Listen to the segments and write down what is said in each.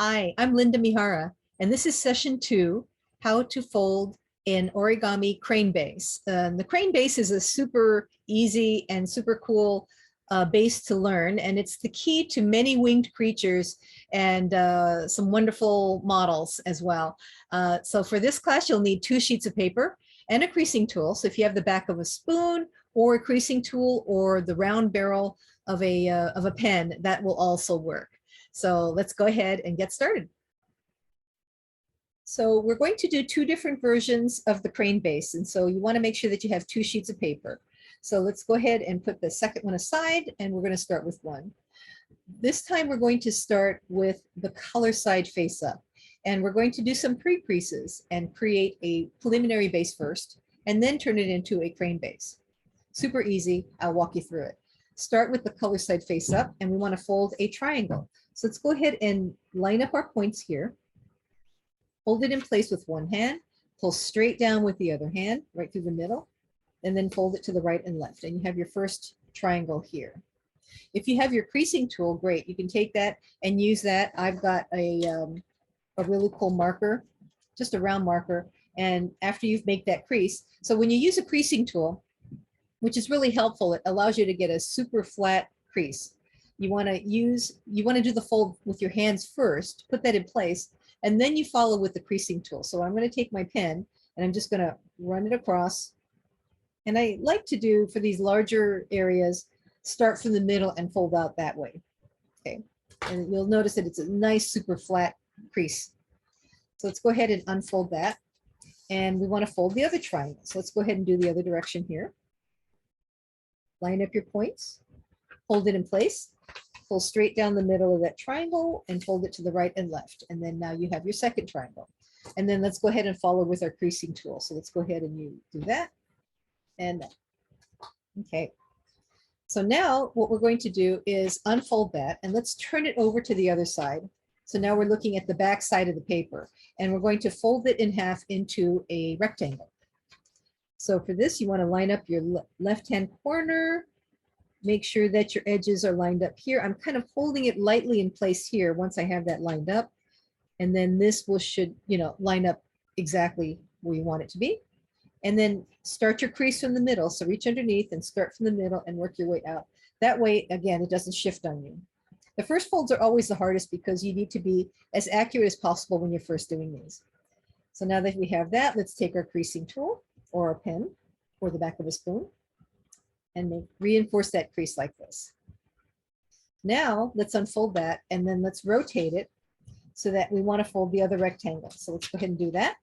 Hi, I'm Linda Mihara, and this is session 2, how to fold an origami crane base. The crane base is a super easy and super cool base to learn, and it's the key to many winged creatures and some wonderful models as well. So for this class, you'll need 2 sheets of paper and a creasing tool. So if you have the back of a spoon or a creasing tool or the round barrel of a pen, that will also work. So let's go ahead and get started. So we're going to do 2 different versions of the crane base. And so you want to make sure that you have 2 sheets of paper. So let's go ahead and put the second one aside, and we're going to start with one. This time we're going to start with the color side face up. And we're going to do some pre-creases and create a preliminary base first, and then turn it into a crane base. Super easy. I'll walk you through it. Start with the color side face up, and we want to fold a triangle. So let's go ahead and line up our points here. Hold it in place with one hand, pull straight down with the other hand, right through the middle, and then fold it to the right and left. And you have your first triangle here. If you have your creasing tool, great. You can take that and use that. I've got a really cool marker, just a round marker. And after you've made that crease, so when you use a creasing tool, which is really helpful, it allows you to get a super flat crease. You want to do the fold with your hands first, put that in place, and then you follow with the creasing tool. So I'm going to take my pen and I'm just going to run it across. And I like to do, for these larger areas, start from the middle and fold out that way. Okay. And you'll notice that it's a nice, super flat crease. So let's go ahead and unfold that. And we want to fold the other triangle. So let's go ahead and do the other direction here. Line up your points, hold it in place, pull straight down the middle of that triangle and fold it to the right and left. And then now you have your second triangle. And then let's go ahead and follow with our creasing tool. So let's go ahead and you do that. And okay. So now what we're going to do is unfold that, and let's turn it over to the other side. So now we're looking at the back side of the paper, and we're going to fold it in half into a rectangle. So for this, you want to line up your left-hand corner. Make sure that your edges are lined up here. I'm kind of holding it lightly in place here once I have that lined up. And then this should line up exactly where you want it to be. And then start your crease from the middle. So reach underneath and start from the middle and work your way out. That way, again, it doesn't shift on you. The first folds are always the hardest because you need to be as accurate as possible when you're first doing these. So now that we have that, let's take our creasing tool or a pen or the back of a spoon and reinforce that crease like this. Now let's unfold that, and then let's rotate it so that we want to fold the other rectangle. So let's go ahead and do that.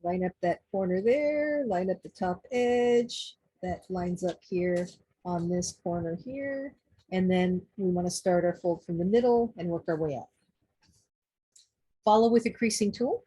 Line up that corner there, line up the top edge. That lines up here on this corner here. And then we want to start our fold from the middle and work our way out. Follow with a creasing tool.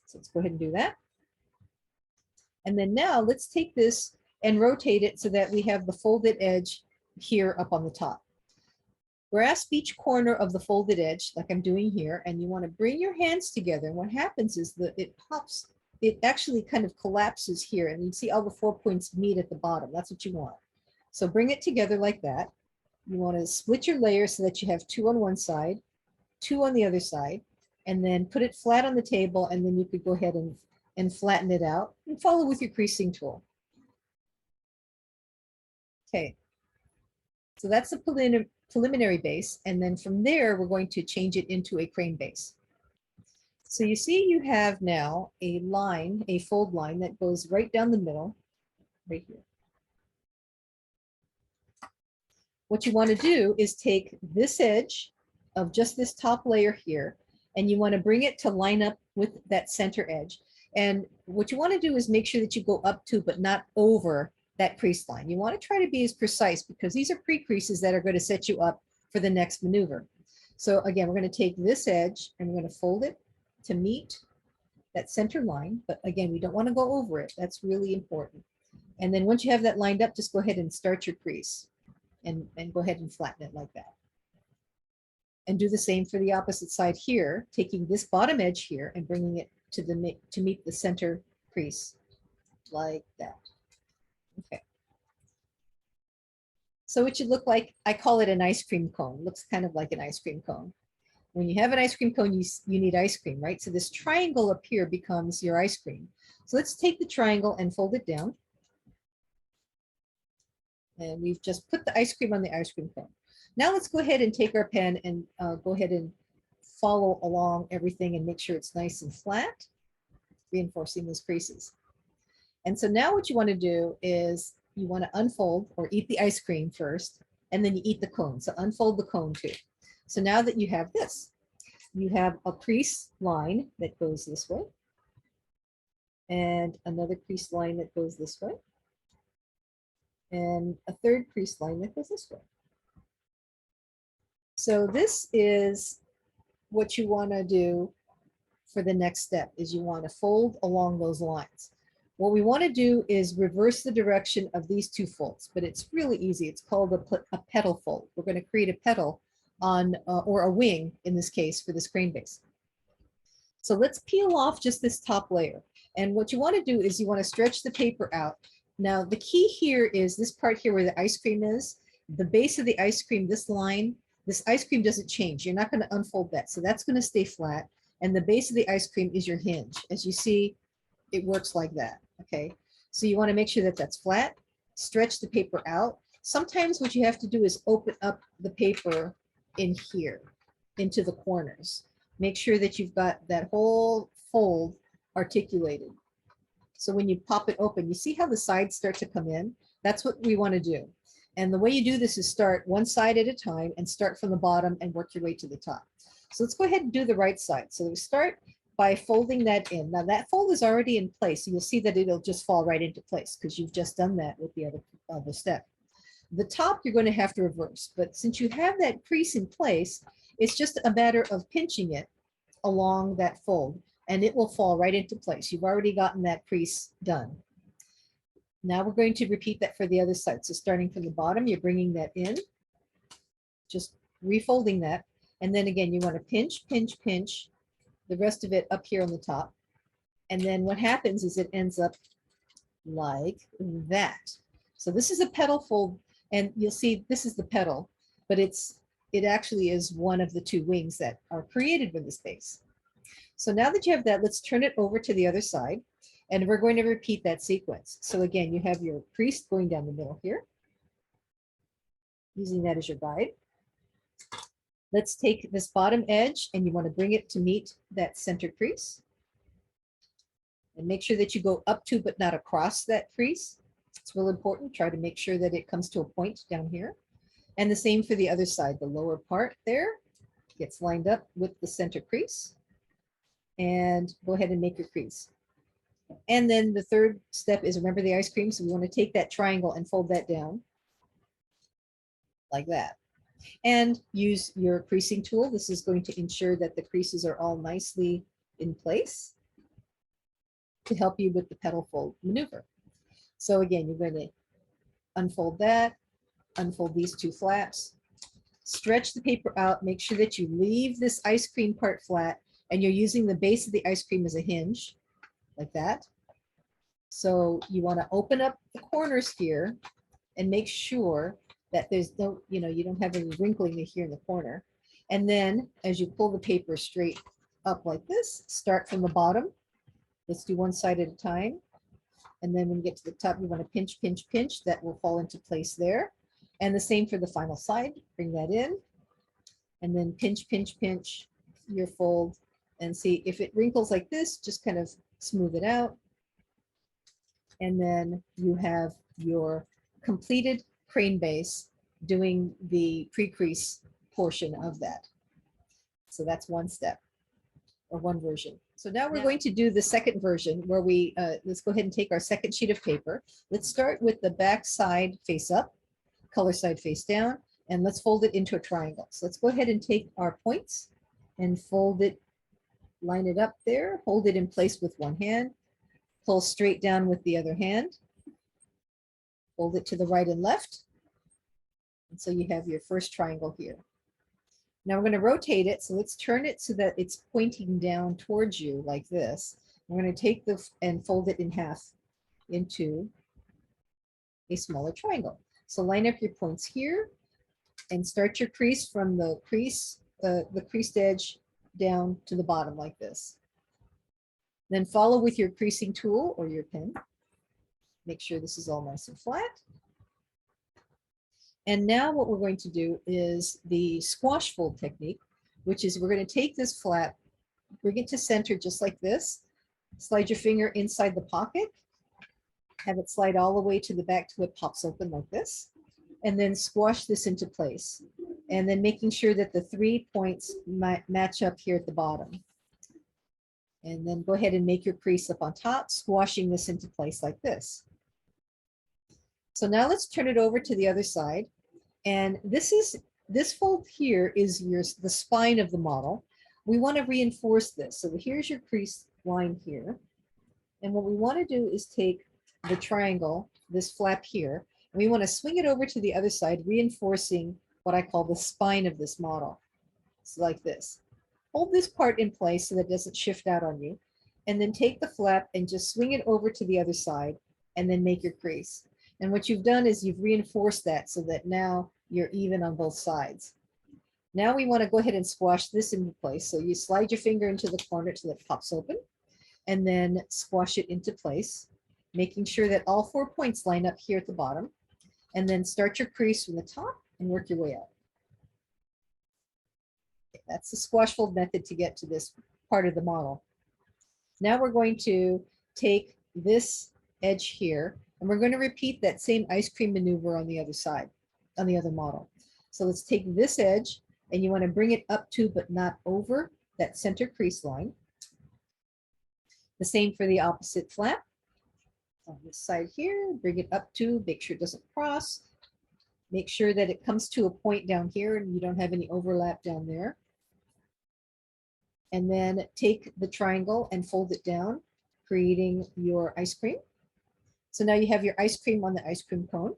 So let's go ahead and do that. And then now let's take this and rotate it so that we have the folded edge here up on the top. Grasp each corner of the folded edge like I'm doing here, and you want to bring your hands together. And what happens is that it pops, it actually kind of collapses here, and you see all the 4 points meet at the bottom. That's what you want. So bring it together like that. You want to split your layer so that you have 2 on one side, 2 on the other side, and then put it flat on the table, and then you could go ahead and flatten it out and follow with your creasing tool. Okay, so that's the preliminary base, and then from there we're going to change it into a crane base. So you see you have now a line, a fold line that goes right down the middle, right here. What you want to do is take this edge of just this top layer here, and you want to bring it to line up with that center edge. And what you want to do is make sure that you go up to, but not over, that crease line. You want to try to be as precise because these are pre-creases that are going to set you up for the next maneuver. So again, we're going to take this edge and we're going to fold it to meet that center line. But again, we don't want to go over it. That's really important. And then once you have that lined up, just go ahead and start your crease and go ahead and flatten it like that. And do the same for the opposite side here, taking this bottom edge here and bringing it to meet the center crease like that. Okay. So it should look like, I call it an ice cream cone. Looks kind of like an ice cream cone. When you have an ice cream cone, you need ice cream, right? So this triangle up here becomes your ice cream. So let's take the triangle and fold it down. And we've just put the ice cream on the ice cream cone. Now let's go ahead and take our pen and go ahead and follow along everything and make sure it's nice and flat, reinforcing those creases. And so now what you want to do is you want to unfold or eat the ice cream first, and then you eat the cone. So unfold the cone too. So now that you have this, you have a crease line that goes this way, and another crease line that goes this way, and a third crease line that goes this way. So this is what you want to do for the next step, is you want to fold along those lines. What we want to do is reverse the direction of these two folds, but it's really easy. It's called a petal fold. We're going to create a petal on, or a wing in this case, for this crane base. So let's peel off just this top layer. And what you want to do is you want to stretch the paper out. Now the key here is this part here where the ice cream is, the base of the ice cream, this line, this ice cream doesn't change. You're not going to unfold that. So that's going to stay flat. And the base of the ice cream is your hinge. As you see, it works like that. Okay. So you want to make sure that that's flat, stretch the paper out. Sometimes what you have to do is open up the paper in here into the corners. Make sure that you've got that whole fold articulated. So when you pop it open, you see how the sides start to come in? That's what we want to do. And the way you do this is start one side at a time and start from the bottom and work your way to the top. So let's go ahead and do the right side. So we start by folding that in. Now that fold is already in place. So you'll see that it'll just fall right into place because you've just done that with the other step. The top you're going to have to reverse, but since you have that crease in place, it's just a matter of pinching it along that fold and it will fall right into place. You've already gotten that crease done. Now we're going to repeat that for the other side. So starting from the bottom, you're bringing that in, just refolding that. And then again, you want to pinch, pinch, pinch the rest of it up here on the top. And then what happens is it ends up like that. So this is a petal fold, and you'll see this is the petal, but it actually is one of the two wings that are created with this base. So now that you have that, let's turn it over to the other side, and we're going to repeat that sequence. So again, you have your crease going down the middle here, using that as your guide. Let's take this bottom edge and you want to bring it to meet that center crease. And make sure that you go up to but not across that crease. It's real important. Try to make sure that it comes to a point down here. And the same for the other side. The lower part there gets lined up with the center crease. And go ahead and make your crease. And then the third step is, remember the ice cream? So we want to take that triangle and fold that down like that. And use your creasing tool. This is going to ensure that the creases are all nicely in place to help you with the petal fold maneuver. So again, you're going to unfold that, unfold these two flaps, stretch the paper out, make sure that you leave this ice cream part flat, and you're using the base of the ice cream as a hinge, like that. So you want to open up the corners here and make sure that there's no, you don't have any wrinkling here in the corner. And then as you pull the paper straight up like this, start from the bottom. Let's do one side at a time. And then when you get to the top, you want to pinch, pinch, pinch. That will fall into place there. And the same for the final side. Bring that in. And then pinch, pinch, pinch your fold. And see if it wrinkles like this, just kind of smooth it out. And then you have your completed crane base doing the pre-crease portion of that. So that's one step or one version. So now we're going to do the second version where we, let's go ahead and take our second sheet of paper. Let's start with the back side face up, color side face down, and let's fold it into a triangle. So let's go ahead and take our points and fold it, line it up there, hold it in place with one hand, pull straight down with the other hand, fold it to the right and left. And so you have your first triangle here. Now we're going to rotate it. So let's turn it so that it's pointing down towards you like this. We're going to take and fold it in half into a smaller triangle. So line up your points here and start your crease from the crease the creased edge down to the bottom like this. Then follow with your creasing tool or your pen. Make sure this is all nice and flat. And now what we're going to do is the squash fold technique, which is we're going to take this flap, bring it to center just like this, slide your finger inside the pocket, have it slide all the way to the back till it pops open like this, and then squash this into place. And then making sure that the 3 points match up here at the bottom. And then go ahead and make your crease up on top, squashing this into place like this. So now let's turn it over to the other side. And this fold here is the spine of the model. We want to reinforce this. So here's your crease line here. And what we want to do is take the triangle, this flap here, and we want to swing it over to the other side, reinforcing what I call the spine of this model. So like this. Hold this part in place so that it doesn't shift out on you. And then take the flap and just swing it over to the other side and then make your crease. And what you've done is you've reinforced that so that now you're even on both sides. Now we want to go ahead and squash this into place. So you slide your finger into the corner till it pops open and then squash it into place, making sure that all 4 points line up here at the bottom. And then start your crease from the top and work your way up. Okay, that's the squash fold method to get to this part of the model. Now we're going to take this edge here and we're going to repeat that same ice cream maneuver on the other side, on the other model. So let's take this edge and you want to bring it up to but not over that center crease line. The same for the opposite flap. On this side here, bring it up to, make sure it doesn't cross. Make sure that it comes to a point down here and you don't have any overlap down there. And then take the triangle and fold it down, creating your ice cream. So now you have your ice cream on the ice cream cone.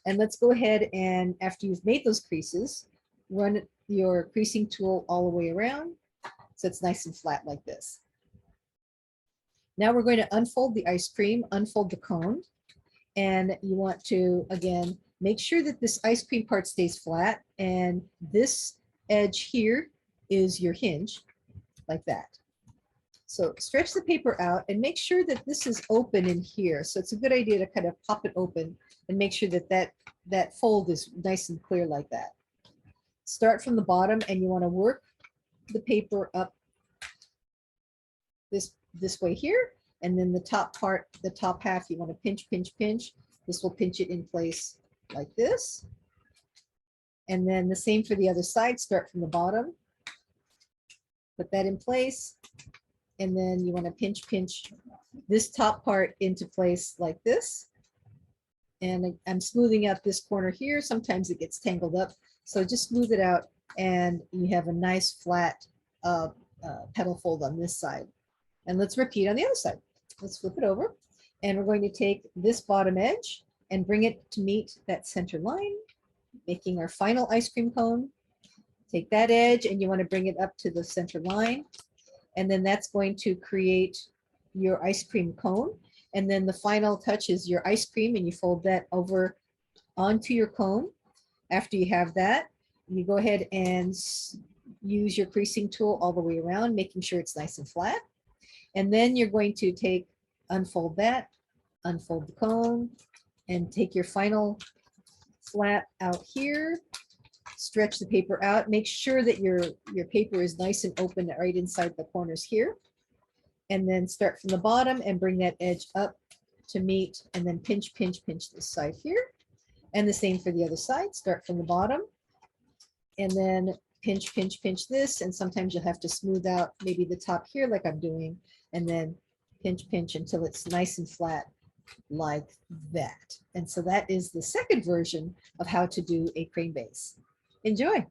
And let's go ahead and after you've made those creases, run your creasing tool all the way around so it's nice and flat like this. Now we're going to unfold the ice cream, unfold the cone, and you want to, again, make sure that this ice cream part stays flat and this edge here is your hinge, like that. So stretch the paper out and make sure that this is open in here. So it's a good idea to kind of pop it open and make sure that that fold is nice and clear like that. Start from the bottom and you want to work the paper up this way here, and then the top part, the top half, you want to pinch, pinch, pinch. This will pinch it in place like this. And then the same for the other side, start from the bottom, put that in place, and then you want to pinch, pinch this top part into place like this. And I'm smoothing out this corner here. Sometimes it gets tangled up, so just smooth it out and you have a nice flat petal fold on this side. And let's repeat on the other side. Let's flip it over. And we're going to take this bottom edge and bring it to meet that center line, making our final ice cream cone. Take that edge and you want to bring it up to the center line. And then that's going to create your ice cream cone. And then the final touch is your ice cream and you fold that over onto your cone. After you have that, you go ahead and use your creasing tool all the way around, making sure it's nice and flat. And then you're going to unfold that, unfold the cone, and take your final flap out here, stretch the paper out, make sure that your paper is nice and open right inside the corners here. And then start from the bottom and bring that edge up to meet, and then pinch, pinch, pinch this side here. And the same for the other side, start from the bottom, and then pinch, pinch, pinch this, and sometimes you'll have to smooth out maybe the top here like I'm doing, and then pinch, pinch until it's nice and flat like that. And so that is the second version of how to do a crane base. Enjoy.